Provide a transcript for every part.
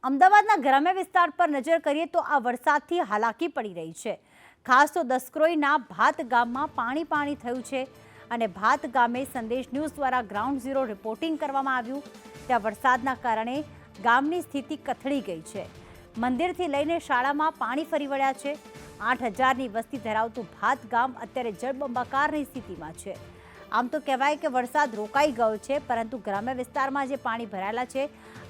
અમદાવાદના ગ્રામ્ય વિસ્તાર પર નજર કરીએ તો આ વરસાદથી હાલાકી પડી રહી છે। ખાસ તો દસક્રોઈના ભાત ગામમાં પાણી થયું છે અને ભાત ગામે સંદેશ ન્યૂઝ દ્વારા ગ્રાઉન્ડ ઝીરો રિપોર્ટિંગ કરવામાં આવ્યું। ત્યાં વરસાદના કારણે ગામની સ્થિતિ કથળી ગઈ છે। મંદિરથી લઈને શાળામાં પાણી ફરી વળ્યા છે। 8,000ની વસ્તી ધરાવતું ભાત ગામ અત્યારે જળબંબાકારની સ્થિતિમાં છે। આમ તો કહેવાય કે વરસાદ રોકાઈ ગયો છે, પરંતુ ગ્રામ્ય વિસ્તારમાં જે પાણી ભરાયેલા છે,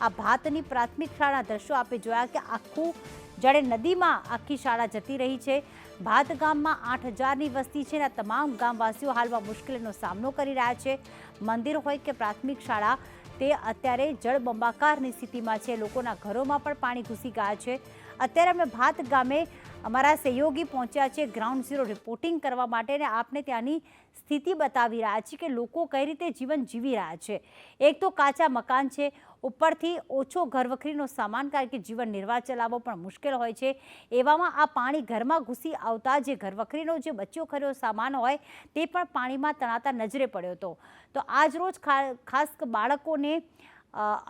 આ ભાતની પ્રાથમિક શાળાના દ્રશ્યો આપણે જોયા કે આખું જાણે નદીમાં આખી શાળા જતી રહી છે। ભાત ગામમાં 8,000ની વસ્તી છે અને તમામ ગામવાસીઓ હાલમાં મુશ્કેલીનો સામનો કરી રહ્યા છે। મંદિર હોય કે પ્રાથમિક શાળા, તે અત્યારે જળબંબાકારની સ્થિતિમાં છે। લોકોના ઘરોમાં પણ પાણી ઘૂસી ગયા છે। અત્યારે અમે ભાત ગામે અમારા સહયોગી પહોંચ્યા છે ગ્રાઉન્ડ ઝીરો રિપોર્ટિંગ કરવા માટે અને આપને ત્યાંની સ્થિતિ બતાવી રહ્યા છીએ કે લોકો કઈ રીતે જીવન જીવી રહ્યા છે। એક તો કાચા મકાન છે, ઉપરથી ઓછો ઘરવખરીનો સામાન, કારણ કે જીવન નિર્વાહ ચલાવવો પણ મુશ્કેલ હોય છે। એવામાં આ પાણી ઘરમાં ઘૂસી આવતા જે ઘરવખરીનો જે બચ્યો ખર્યો સામાન હોય તે પણ પાણીમાં તણાતા નજરે પડ્યો હતો। તો આજ રોજ ખાસ બાળકોને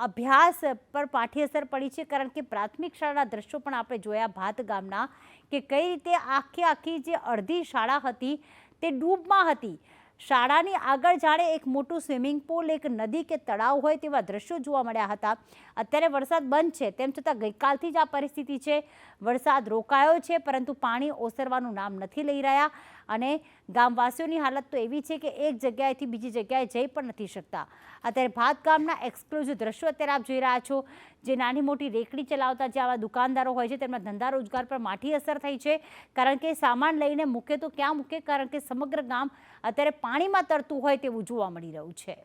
અભ્યાસ પર પાઠી અસર પડી છે, કારણ કે પ્રાથમિક શાળાના દ્રશ્યો પણ આપણે જોયા ભાત ગામના કે કઈ રીતે આખી જે અડધી શાળા હતી તે ડૂબમાં હતી। શાળાની આગળ જાણે એક મોટું સ્વિમિંગ પુલ, એક નદી કે તળાવ હોય તેવા દ્રશ્યો જોવા મળ્યા હતા। અત્યારે વરસાદ બંધ છે, તેમ છતાં ગઈકાલથી જ આ પરિસ્થિતિ છે। વરસાદ રોકાયો છે, પરંતુ પાણી ઓસરવાનું નામ નથી લઈ રહ્યા અને ગામવાસીઓની હાલત તો એવી છે કે એક જગ્યાએથી બીજી જગ્યાએ જઈ પણ નથી શકતા। અત્યારે ભાત ગામના એક્સક્લુઝિવ દ્રશ્યો અત્યારે આપ જોઈ રહ્યા છો। જે નાની મોટી રેકડી ચલાવતા જે આવા દુકાનદારો હોય છે, તેમના ધંધા રોજગાર પર માઠી અસર થઈ છે, કારણ કે સામાન લઈને મૂકે તો ક્યાં મૂકે, કારણ કે સમગ્ર ગામ અત્યારે પાણીમાં તરતું હોય તેવું જોવા મળી રહ્યું છે।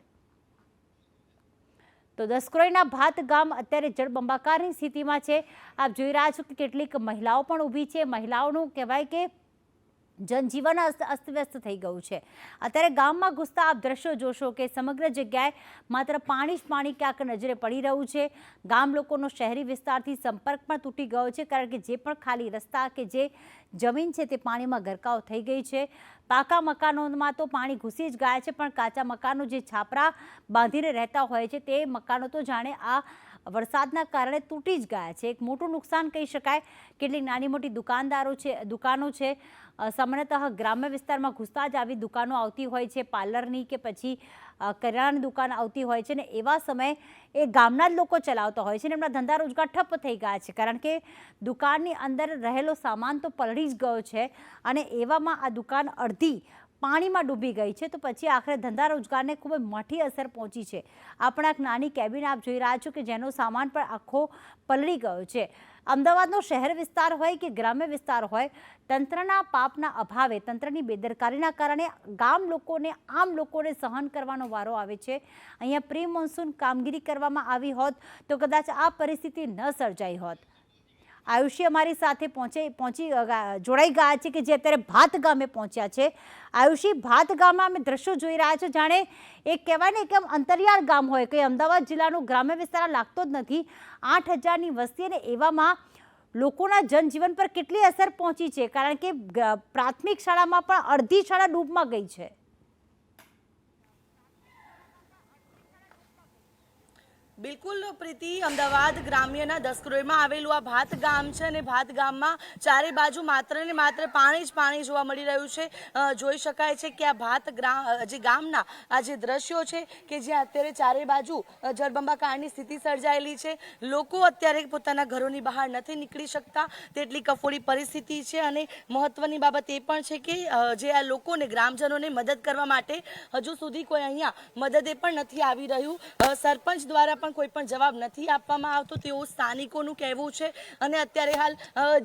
તો દસક્રોઈના ભાત ગામ અત્યારે જળબંબાકારની સ્થિતિમાં છે। આપ જોઈ રહ્યા છો કે કેટલીક મહિલાઓ પણ ઊભી છે। મહિલાઓનું કહેવાય કે જનજીવન અસ્તવ્યસ્ત થઈ ગયું છે। અત્યારે ગામમાં ઘૂસતા આપ દ્રશ્યો જોશો કે સમગ્ર જગ્યાએ માત્ર પાણી જ પાણી ક્યાંક નજરે પડી રહ્યું છે। ગામ લોકોનો શહેરી વિસ્તારથી સંપર્ક પણ તૂટી ગયો છે, કારણ કે જે પણ ખાલી રસ્તા કે જે જમીન છે તે પાણીમાં ગરકાવ થઈ ગઈ છે। પાકા મકાનોમાં તો પાણી ઘૂસી જ ગયા છે, પણ કાચા મકાનો જે છાપરા બાંધીને રહેતા હોય છે તે મકાનો તો જાણે આ વરસાદના કારણે તૂટી જ ગયા છે। એક મોટું નુકસાન કહી શકાય। કેટલીક નાની મોટી દુકાનો છે। સામાન્યતઃ ગ્રામ્ય વિસ્તારમાં ઘૂસતા જ આવી દુકાનો આવતી હોય છે, પાર્લરની કે પછી કરિયાણાની દુકાન આવતી હોય છે, ને એવા સમયે એ ગામના જ લોકો ચલાવતા હોય છે ને એમના ધંધા રોજગાર ઠપ્પ થઈ ગયા છે, કારણ કે દુકાનની અંદર રહેલો સામાન તો પલળી જ ગયો છે અને એવામાં આ દુકાન અડધી પાણીમાં ડૂબી ગઈ છે। તો પછી આખરે ધંધા રોજગારને ખૂબ જ મોટી અસર પહોંચી છે। આપણા એક નાની કેબિન આપ જોઈ રહ્યા છો કે જેનો સામાન પણ આખો પલળી ગયો છે। અમદાવાદનો શહેર વિસ્તાર હોય કે ગ્રામ્ય વિસ્તાર હોય, તંત્રના પાપના અભાવે, તંત્રની બેદરકારીના કારણે આમ લોકોને સહન કરવાનો વારો આવે છે। અહીંયા પ્રી મોન્સૂન કામગીરી કરવામાં આવી હોત તો કદાચ આ પરિસ્થિતિ ન સર્જાઈ હોત। આયુષી અમારી સાથે જોડાઈ ગયા છે કે જે અત્યારે ભાત ગામે પહોંચ્યા છે। આયુષી, ભાત ગામમાં અમે દ્રશ્યો જોઈ રહ્યા છો, જાણે એક કહેવાય ને કે અંતરિયાળ ગામ હોય, કંઈ અમદાવાદ જિલ્લાનું ગ્રામ્ય વિસ્તાર લાગતો જ નથી। 8,000ની વસ્તી અને એવામાં લોકોના જનજીવન પર કેટલી અસર પહોંચી છે, કારણ કે પ્રાથમિક શાળામાં પણ અડધી શાળા ડૂબમાં ગઈ છે। બિલકુલ પ્રીતિ, અમદાવાદ ગ્રામ્યના દસક્રોઈમાં આવેલું આ ભાત ગામ છે અને ભાત ગામમાં ચારે બાજુ માત્ર ને માત્ર પાણી જ પાણી જોવા મળી રહ્યું છે। જોઈ શકાય છે કે આ ભાત જે ગામના આ જે દ્રશ્યો છે કે જ્યાં અત્યારે ચારે બાજુ જળબંબાકારની સ્થિતિ સર્જાયેલી છે। લોકો અત્યારે પોતાના ઘરોની બહાર નથી નીકળી શકતા, તેટલી કફોડી પરિસ્થિતિ છે। અને મહત્વની બાબત એ પણ છે કે જે આ લોકોને, ગ્રામજનોને મદદ કરવા માટે હજુ સુધી કોઈ અહીંયા મદદે પણ નથી આવી રહ્યું। સરપંચ દ્વારા પણ કોઈ પણ જવાબ નથી આપવામાં આવતો તેવું સ્થાનિકોનું કહેવું છે। અને અત્યારે હાલ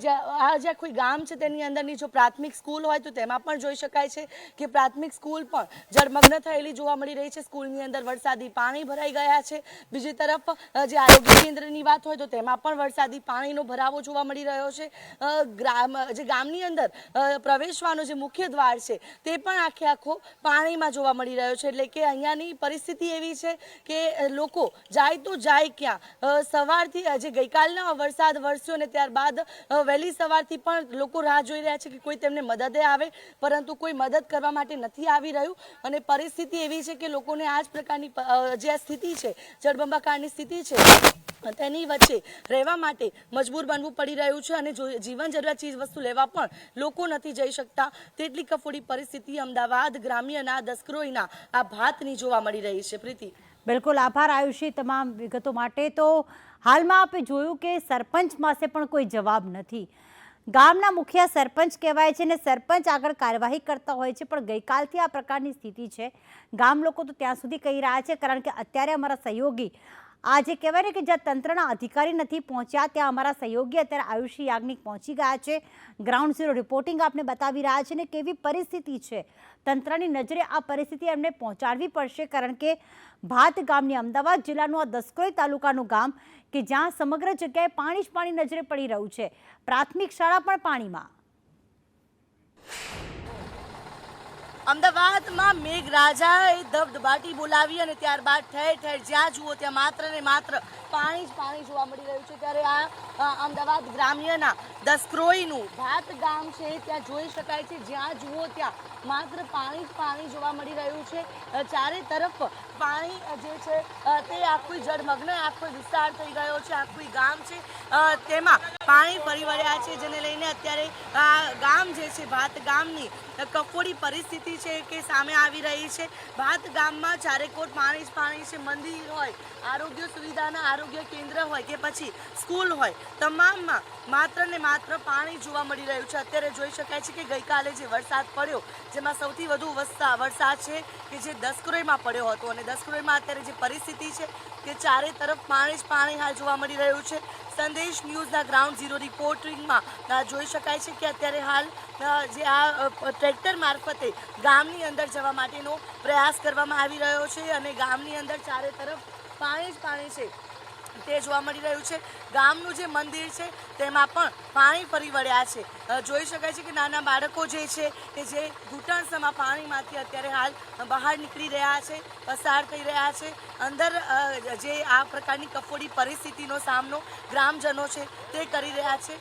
જ્યાં કોઈ ગામ છે તેની અંદરની જો પ્રાથમિક સ્કૂલ હોય તો તેમાં પણ જોઈ શકાય છે કે પ્રાથમિક સ્કૂલ પણ જળમગ્ન થયેલી જોવા મળી રહી છે। સ્કૂલની અંદર વરસાદી પાણી ભરાઈ ગયા છે। બીજી તરફ જે આરોગ્ય કેન્દ્રની વાત હોય તો તેમાં પણ વરસાદી પાણીનો ભરાવો જોવા મળી રહ્યો છે। જે ગામની અંદર પ્રવેશવાનો જે મુખ્ય દ્વાર છે તે પણ આખો પાણીમાં જોવા મળી રહ્યો છે। એટલે કે અહીંયાની પરિસ્થિતિ એવી છે કે લોકો જાય તો જાય ક્યાં? સવારથી જે ગઈકાલનો વરસાદ વરસ્યો ને ત્યારબાદ વહેલી સવારથી પણ લોકો રાહ જોઈ રહ્યા છે કે કોઈ તેમને મદદે આવે, પરંતુ કોઈ મદદ કરવા માટે નથી આવી રહ્યું. અને પરિસ્થિતિ એવી છે કે લોકોને આ જ પ્રકારની જે આ સ્થિતિ છે, જળબંબાકારની સ્થિતિ છે, તેની વચ્ચે રહેવા માટે મજબૂર બનવું પડી રહ્યું છે. અને જીવન જરૂરિયાત ચીજ વસ્તુ લેવા પણ લોકો નથી જઈ શકતા. તેટલી કફોડી પરિસ્થિતિ અમદાવાદ ગ્રામ્યના દસક્રોઈના આ ભાતની જોવા મળી રહી છે. પ્રીતિ, બિલકુલ આભાર આયુષી તમામ વિગતો માટે. તો હાલમાં આપણે જોયું કે સરપંચ પાસે પણ કોઈ જવાબ નથી. ગામના મુખિયા સરપંચ કહેવાય છે ને સરપંચ આગળ કાર્યવાહી કરતા હોય છે, પણ ગઈકાલથી આ પ્રકારની સ્થિતિ છે. ગામ લોકો તો ત્યાં સુધી કહી રહ્યા છે, કારણ કે અત્યારે અમારા સહયોગી આ જે કહેવાય ને કે જ્યાં તંત્રના અધિકારી નથી પહોંચ્યા, ત્યાં અમારા સહયોગી અત્યારે આયુષી યાજ્ઞિક પહોંચી ગયા છે. ગ્રાઉન્ડ ઝીરો રિપોર્ટિંગ આપને બતાવી રહ્યા છે ને કેવી પરિસ્થિતિ છે. તંત્રની નજરે આ પરિસ્થિતિ એમને પહોંચાડવી પડશે, કારણ કે ભાત ગામની અમદાવાદ જિલ્લાનું આ દસક્રોઈ તાલુકાનું ગામ કે જ્યાં સમગ્ર જગ્યાએ પાણી જ પાણી નજરે પડી રહ્યું છે. પ્રાથમિક શાળા પણ પાણીમાં. અમદાવાદમાં મેઘરાજાએ ધબધબાટી બોલાવી અને ત્યારબાદ ઠેર ઠેર જ્યાં જુઓ ત્યાં માત્ર ને માત્ર પાણી જ પાણી જોવા મળી રહ્યું છે. ત્યારે આ અમદાવાદ ગ્રામ્યના દસક્રોઈનું ભાત ગામ છે, ત્યાં જોઈ શકાય છે જ્યાં જુઓ ત્યાં માત્ર પાણી જ પાણી જોવા મળી રહ્યું છે. ચારે તરફ પાણી જે છે તે આખું જળમગ્ન આખો વિસ્તાર થઈ ગયો છે. આખું ગામ છે તેમાં પાણી ફરી વળ્યા છે, જેને લઈને અત્યારે આ ગામ જે છે ભાત ગામની કફોડી પરિસ્થિતિ છે કે સામે આવી રહી છે. ભાત ગામમાં ચારેકોર પાણી જ પાણી છે. મંદિર હોય, આરોગ્ય સુવિધાના આરોગ્ય કેન્દ્ર હોય કે પછી સ્કૂલ હોય, તમામમાં માત્ર ને માત્ર પાણી જોવા મળી રહ્યું છે. અત્યારે જોઈ શકાય છે કે ગઈકાલે જે વરસાદ પડ્યો, જેમાં સૌથી વધુ વરસાદ છે કે જે દસક્રોઈમાં પડ્યો હતો, અને દસક્રોઈમાં અત્યારે જે પરિસ્થિતિ છે કે ચારે તરફ પાણી જ પાણી હાલ જોવા મળી રહ્યું છે. સંદેશ ન્યૂઝના ગ્રાઉન્ડ ઝીરો રિપોર્ટિંગમાં જોઈ શકાય છે કે અત્યારે હાલ જે આ ટ્રેક્ટર મારફતે ગામની અંદર જવા માટેનો પ્રયાસ કરવામાં આવી રહ્યો છે, અને ગામની અંદર ચારે તરફ પાણી જ પાણી છે તે જોવા મળી રહ્યું છે. ગામનું જે મંદિર છે તેમાં પણ પાણી ફરી વળ્યા છે. જોઈ શકાય છે કે નાના બાળકો જે છે કે જે ઘૂંટણસમાં પાણીમાંથી અત્યારે હાલ બહાર નીકળી રહ્યા છે, પસાર થઈ રહ્યા છે. અંદર જે આ પ્રકારની કફોડી પરિસ્થિતિનો સામનો ગ્રામજનો છે તે કરી રહ્યા છે.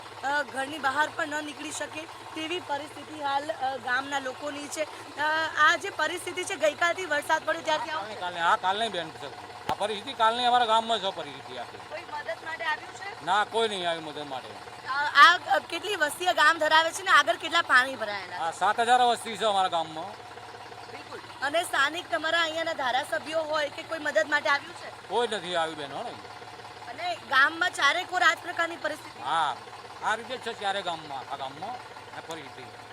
ઘરની બહાર પણ ન નીકળી શકે તેવી પરિસ્થિતિ હાલ ગામના લોકોની છે. આ જે પરિસ્થિતિ છે ગઈકાલથી વરસાદ પડ્યો ત્યારથી કાલની બેન આ પરિસ્થિતિ કાલની અમારા ગામમાં છે પરિસ્થિતિ આપી. કોઈ મદદ માટે આવ્યું છે? ના, કોઈ નહીં આવ્યું મદદ માટે. આ કેટલી વસ્તી ગામ ધરાવે છે ને આગળ કેટલા પાણી ભરાયેલા? 7,000 વસ્તી છે અમારા ગામમાં. બિલકુલ. અને સ્થાનિક તમારા અહીંયાના ધારાસભ્યો હોય કે કોઈ મદદ માટે આવ્યું છે? કોઈ નથી આવ્યું બેન. અને ગામમાં ચારેકોર આ જ પ્રકારની પરિસ્થિતિ? હા, આ રીતે છે ચારે ગામમાં, આ ગામમાં પરિસ્થિતિ.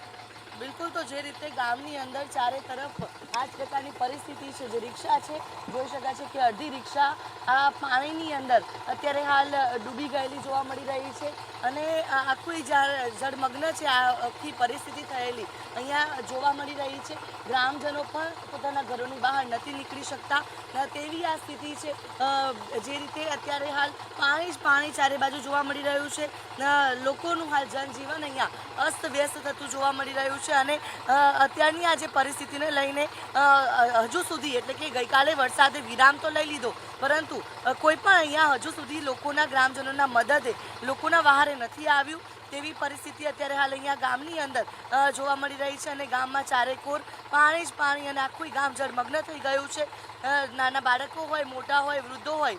બિલકુલ. તો જે રીતે ગામની અંદર ચારે તરફ આ જ પ્રકારની પરિસ્થિતિ છે. જે રિક્ષા છે જોઈ શકાય છે કે અડધી રિક્ષા આ પાણીની અંદર અત્યારે હાલ ડૂબી ગયેલી જોવા મળી રહી છે, અને આખું જળમગ્ન છે આ આખી પરિસ્થિતિ થયેલી અહીંયા જોવા મળી રહી છે. ગ્રામજનો પણ પોતાના ઘરોની બહાર નથી નીકળી શકતા તેવી આ સ્થિતિ છે. જે રીતે અત્યારે હાલ પાણી જ પાણી ચારે બાજુ જોવા મળી રહ્યું છે. લોકોનું હાલ જનજીવન અહીંયા અસ્તવ્યસ્ત થતું જોવા મળી રહ્યું છે. અને અત્યારની આ જે પરિસ્થિતિને લઈને હજુ સુધી, એટલે કે ગઈકાલે વરસાદે વિરામ તો લઈ લીધો, પરંતુ કોઈ પણ અહીંયા હજુ સુધી લોકોના ગ્રામજનોના મદદે લોકોના વહારે નથી આવ્યું તેવી પરિસ્થિતિ અત્યારે હાલ અહીંયા ગામની અંદર જોવા મળી રહી છે. અને ગામમાં ચારેકોર પાણી જ પાણી, અને આખું ગામ જળમગ્ન થઈ ગયું છે. નાના બાળકો હોય, મોટા હોય, વૃદ્ધો હોય,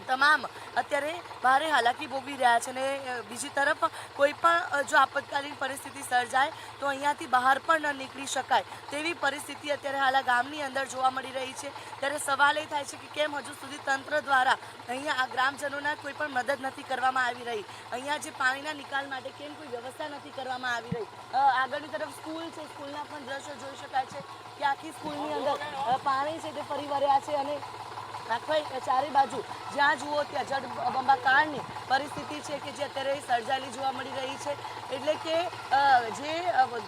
તમામ અત્યારે ભારે હાલાકી ભોગવી રહ્યા છે. અને બીજી તરફ કોઈ પણ જો આપતકાલીન પરિસ્થિતિ સર્જાય તો અહીંયાથી બહાર પણ ન નીકળી શકાય તેવી પરિસ્થિતિ અત્યારે હાલ ગામની અંદર જોવા મળી રહી છે. ત્યારે સવાલ એ થાય છે કે કેમ હજુ સુધી તંત્ર દ્વારા અહીંયા આ ગ્રામજનોના કોઈ પણ મદદ નથી કરવામાં આવી રહી? અહીંયા જે પાણીના નિકાલ માટે કેમ કોઈ વ્યવસ્થા નથી કરવામાં આવી રહી? આગળની તરફ સ્કૂલ છે, સ્કૂલના પણ દ્રશ્યો જોઈ શકાય છે કે આખી સ્કૂલની અંદર પાણી છે તે ફરી વળ્યા છે, અને આખા ચારે બાજુ જ્યાં જુઓ ત્યાં જળબંબાકારની પરિસ્થિતિ છે કે જે અત્યારે સર્જાયેલી જોવા મળી રહી છે. એટલે કે જે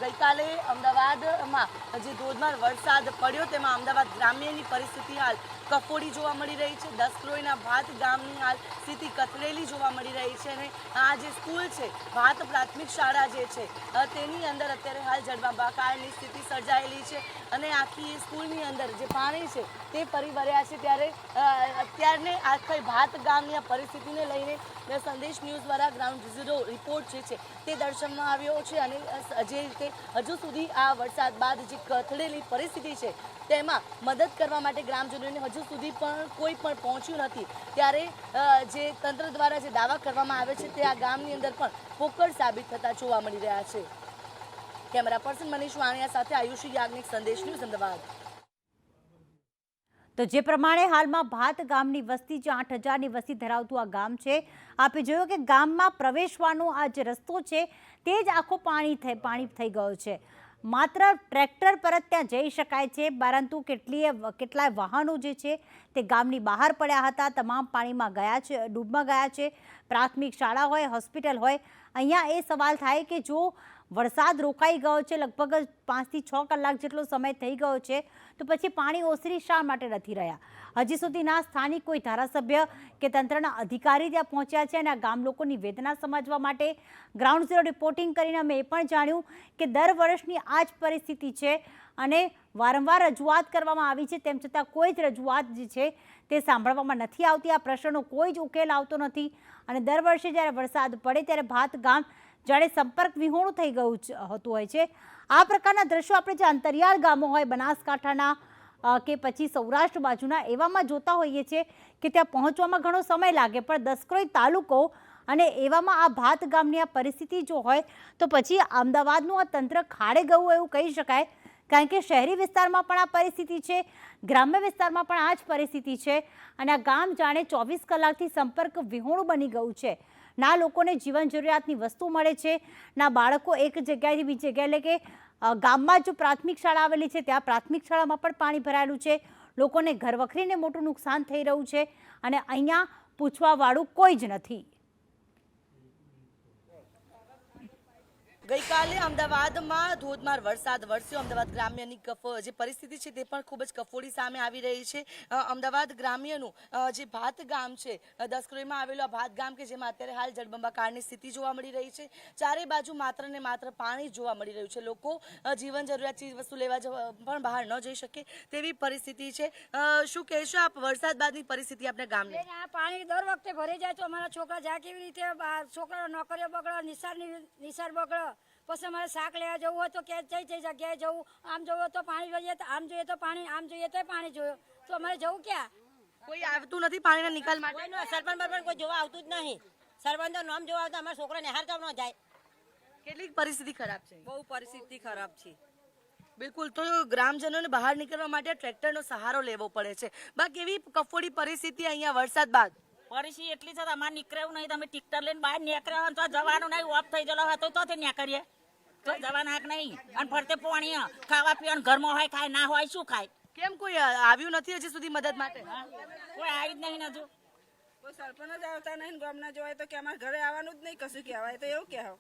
ગઈકાલે અમદાવાદમાં જે ધોધમાર વરસાદ પડ્યો તેમાં અમદાવાદ ગ્રામ્યની પરિસ્થિતિ હાલ કફોડી જોવા મળી રહી છે। દસક્રોઈના ભાત ગામની હાલ સ્થિતિ કથળેલી જોવા મળી રહી છે અને આ જે સ્કૂલ છે ભાત પ્રાથમિક શાળા જે છે તેની અંદર અત્યારે હાલ જળબંબાકારની સ્થિતિ સર્જાયેલી છે અને આખી સ્કૂલની અંદર જે પાણી છે તે ફરી વળ્યા છે। ત્યારે અત્યારને આખી ભાત ગામની આ પરિસ્થિતિને લઈને સંદેશ ન્યૂઝ દ્વારા ગ્રાઉન્ડ ઝીરો રિપોર્ટ જે છે તે દર્શાવવામાં આવ્યો છે અને જે રીતે હજુ સુધી આ વરસાદ બાદ જે કથળેલી પરિસ્થિતિ છે તેમાં મદદ કરવા માટે ગ્રામજનોને હજુ સુધી પણ કોઈ પણ પહોંચ્યું નથી। ત્યારે જે તંત્ર દ્વારા જે દાવા કરવામાં આવે છે તે આ ગામની અંદર પણ પોકળ સાબિત થતા જોવા મળી રહ્યા છે। કેમેરા પર્સન મનીષ વાણિયા સાથે આયુષી યાજ્ઞિક, સંદેશ ન્યૂઝ, અમદાવાદ। તો જે પ્રમાણે હાલમાં ભાત ગામની વસ્તી જે 8,000ની વસ્તી ધરાવતું આ ગામ છે, આપે જોયું કે ગામમાં પ્રવેશવાનો આ જે રસ્તો છે તે જ આખો પાણી થઈ ગયો છે। માત્ર ટ્રેક્ટર પર જ ત્યાં જઈ શકાય છે, પરંતુ કેટલાય વાહનો જે છે તે ગામની બહાર પડ્યા હતા, તમામ પાણીમાં ગયા છે, ડૂબમાં ગયા છે। પ્રાથમિક શાળા હોય, હોસ્પિટલ હોય, અહીંયા એ સવાલ થાય કે જો વરસાદ રોકાઈ ગયો છે, લગભગ 5 થી 6 કલાક જેટલો સમય થઈ ગયો છે, તો પછી પાણી ઓસરી શા માટે નથી રહ્યા? હજી સુધીના સ્થાનિક કોઈ ધારાસભ્ય કે તંત્રના અધિકારી ત્યાં પહોંચ્યા છે અને આ ગામ લોકોની વેદના સમજવા માટે ગ્રાઉન્ડ ઝીરો રિપોર્ટિંગ કરીને અમે એ પણ જાણ્યું કે દર વર્ષની આ જ પરિસ્થિતિ છે અને વારંવાર રજૂઆત કરવામાં આવી છે, તેમ છતાં કોઈ જ રજૂઆત જે છે તે સાંભળવામાં નથી આવતી। આ પ્રશ્નનો કોઈ જ ઉકેલ આવતો નથી અને દર વર્ષે જ્યારે વરસાદ પડે ત્યારે ભાત ગામ જાણે સંપર્ક વિહોણું થઈ ગયું હોતું હોય છે। આ પ્રકારના દ્રશ્યો આપણે જે અંતરિયાળ ગામો હોય, બનાસકાંઠાના કે પછી સૌરાષ્ટ્ર બાજુના, એવામાં જોતા હોઈએ છીએ કે ત્યાં પહોંચવામાં ઘણો સમય લાગે, પણ દસક્રોઈ તાલુકો અને એવામાં આ ભાત ગામની આ પરિસ્થિતિ જો હોય તો પછી અમદાવાદનું આ તંત્ર ખાડે ગયું એવું કહી શકાય, કારણ કે શહેરી વિસ્તારમાં પણ આ પરિસ્થિતિ છે, ગ્રામ્ય વિસ્તારમાં પણ આ જ પરિસ્થિતિ છે અને આ ગામ જાણે 24 કલાકથી સંપર્ક વિહોણું બની ગયું છે। ના લોકોને જીવન જરૂરિયાતની વસ્તુ મળે છે, ના બાળકો એક જગ્યાએથી બીજી જગ્યાએ, એટલે કે ગામમાં જો પ્રાથમિક શાળા આવેલી છે ત્યાં પ્રાથમિક શાળામાં પણ પાણી ભરાયેલું છે, લોકોને ઘરવખરીને મોટું નુકસાન થઈ રહ્યું છે અને અહીંયા પૂછવાવાળું કોઈ જ નથી। ગઈકાલે અમદાવાદમાં ધોધમાર વરસાદ વરસ્યો। અમદાવાદ ગ્રામ્યની જે પરિસ્થિતિ છે તે પણ ખૂબ જ કફોડી સામે આવી રહી છે। અમદાવાદ ગ્રામ્યનું જે ભાત ગામ છે, દસક્રોઈમાં આવેલું આ ભાત ગામ કે જેમાં અત્યારે હાલ જળબંબાકારની સ્થિતિ જોવા મળી રહી છે। ચારે બાજુ માત્ર ને માત્ર પાણી જોવા મળી રહ્યું છે। લોકો જીવન જરૂરિયાત ચીજ વસ્તુ લેવા પણ બહાર ન જઈ શકે તેવી પરિસ્થિતિ છે। શું કહેશો આપ વરસાદ બાદની પરિસ્થિતિ આપણે ગામની? આ પાણી દર વખતે ભરાઈ જાય તો અમારા છોકરા જાય કેવી રીતે? છોકરા નોકરીઓ બગડો, નિસાર બગડો, પછી અમારે શાક લેવા જવું હોય તો કે જઈ જગ્યાએ જવું, આમ જવું તો પાણી જોઈએ, તો આમ જોઈએ તો પાણી, આમ જોઈએ તો પાણી જોયું, તો અમારે જવું ક્યાં? કોઈ આવતું નથી પાણીના નિકાલ માટે? સરપંચ કોઈ જોવા આવતું જ નહીં। સરપંચ નામ જોવા આવતા અમારા છોકરા નિહાર કામ ન જાય। કેટલીક પરિસ્થિતિ ખરાબ છે, બહુ પરિસ્થિતિ ખરાબ છે। બિલકુલ। તો ગ્રામજનોને બહાર નીકળવા માટે ટ્રેક્ટરનો સહારો લેવો પડે છે। બા કેવી કફોડી પરિસ્થિતિ અહીંયા વરસાદ બાદ? પરિસ્થિતિ એટલી છે, અમારે નીકળ્યું નહીં, તમે ટિકટર લઈને બહાર નીકળ્યા તો જવાનું નહીં, ઓફ થઈ ગયેલો હતો તો નીકળીએ તો જવાના હાક નહીં, અને ફરતે પાણી ખાવા પીવાનું ઘરમાં હોય, ખાય ના હોય શું ખાય? કેમ કોઈ આવ્યું નથી હજી સુધી મદદ માટે? કોઈ આવી જ નહીં હજુ, કોઈ સરપંચ જ આવતા નહીં, ગામના જોવાય તો કે અમારે ઘરે આવવાનું જ નહીં, કશું કહેવાય તો એવું કહેવાય।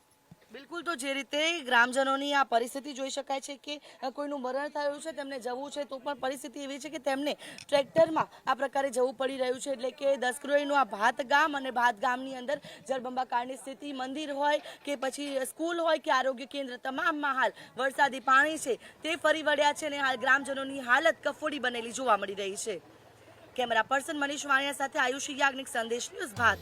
બિલકુલ। તો જે રીતે ગ્રામજનોની આ પરિસ્થિતિ જોઈ શકાય છે કે કોઈનું મરણ થયું છે, તેમને જવું છે તો પણ પરિસ્થિતિ એવી છે કે તેમને ટ્રેક્ટરમાં આ પ્રકારે જવું પડી રહ્યું છે। એટલે કે દસક્રોઈનું આ ભાત ગામ અને ભાત ગામની અંદર જળબંબાકારની સ્થિતિ, મંદિર હોય કે પછી સ્કૂલ હોય કે આરોગ્ય કેન્દ્ર, તમામમાં હાલ વરસાદી પાણી છે તે ફરી વળ્યા છે અને હાલ ગ્રામજનોની હાલત કફોડી બનેલી જોવા મળી રહી છે। કેમેરા પર્સન મનીષ વાણિયા સાથે આયુષી યાજ્ઞિક, સંદેશ ન્યૂઝ, ભાત।